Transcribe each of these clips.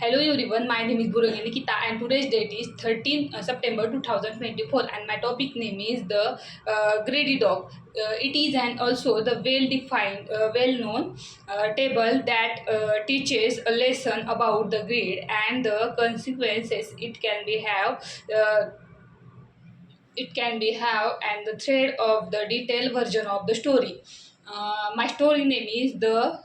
Hello everyone, my name is Burungi Nikita and today's date is 13 September 2024 and my topic name is the greedy dog. It is and also the well-defined, well-known table that teaches a lesson about the greed and the consequences uh, it can be have and the thread of the detailed version of the story. My story name is the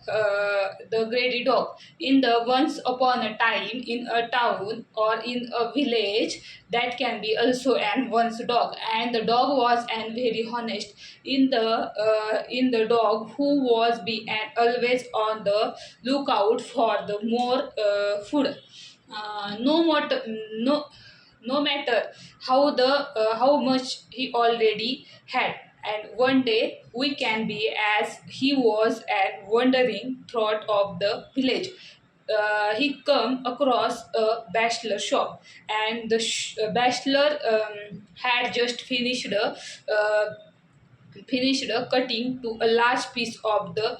Grady Dog. In the once upon a time in a town or in a village that can be also an once dog, and the dog was and very honest in the dog who was be and always on the lookout for the more food. No matter how much he already had. And one day we can be as he was at wandering throughout of the village. He come across a bachelor shop, and the bachelor had just finished cutting to a large piece of the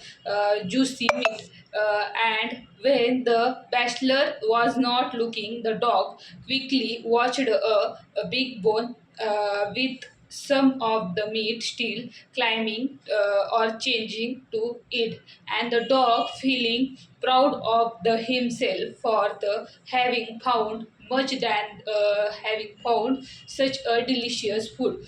juicy meat. And when the bachelor was not looking, the dog quickly watched a big bone with some of the meat still climbing or changing to it, and the dog feeling proud of the himself for the having found much than having found such a delicious food,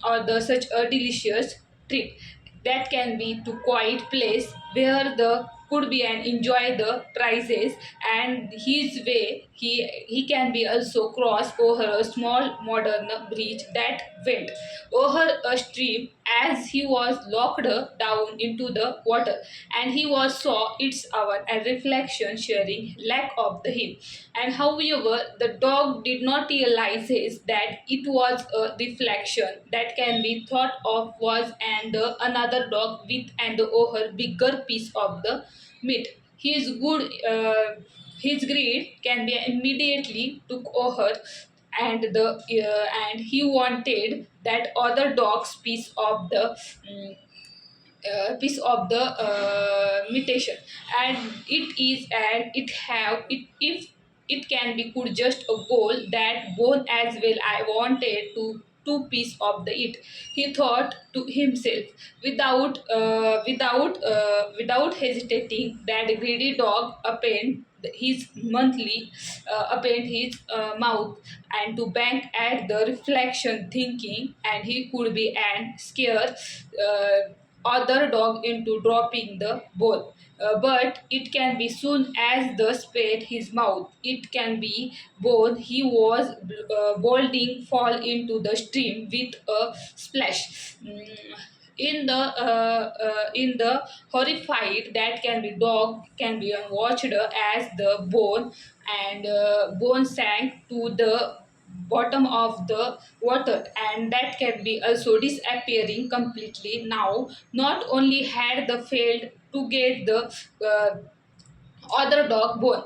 or the such a delicious treat that can be to quiet place where the could be and enjoy the prices. And his way he can be also cross over a small modern bridge that went over a stream as he was locked down into the water, and he was saw its hour and reflection sharing lack of the him. And however the dog did not realize that it was a reflection that can be thought of was and another dog with and over bigger piece of the meat. His greed can be immediately took over, and he wanted that other dog's piece of the mutation. And if it can be could just a goal that bone as well I wanted to two piece of the it, he thought to himself without hesitating. That greedy dog opened his mouth and to bank at the reflection thinking, and he could be and scared other dog into dropping the ball. But it can be soon as the spade his mouth. It can be both. He was bolding fall into the stream with a splash. In the horrified that can be dog can be watched as the bone sank to the bottom of the water, and that can be also disappearing completely. Now not only had the failed to get the uh, other dog bone,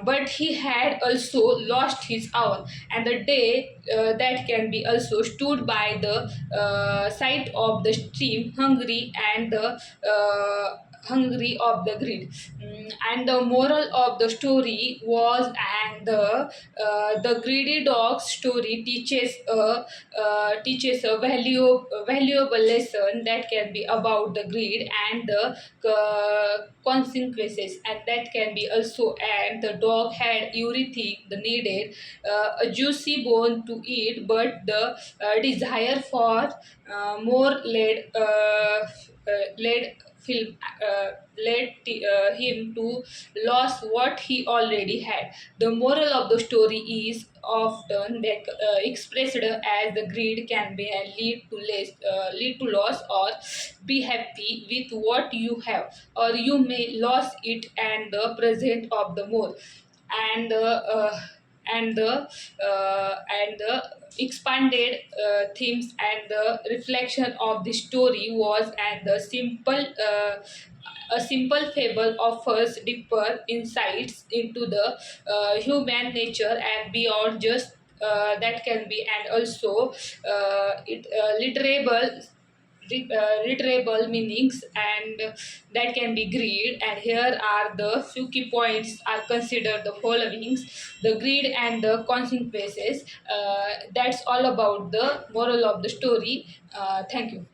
but he had also lost his own. And the day that can be also stood by the side of the stream hungry of the greed. And the moral of the story was and the greedy dog story teaches a valuable lesson that can be about the greed and the consequences. And that can be also and the dog had everything the needed, a juicy bone to eat, but the desire for more led film him to lose what he already had. The moral of the story is often expressed as the greed can be and lead to loss, or be happy with what you have, or you may lose it and the present of the more. And the expanded themes and the reflection of the story was and the a simple fable offers deeper insights into the human nature and beyond just that can be and also it literable retrievable meanings, and that can be greed. And here are the few key points are considered the followings: the greed and the consequences. That's all about the moral of the story. Thank you.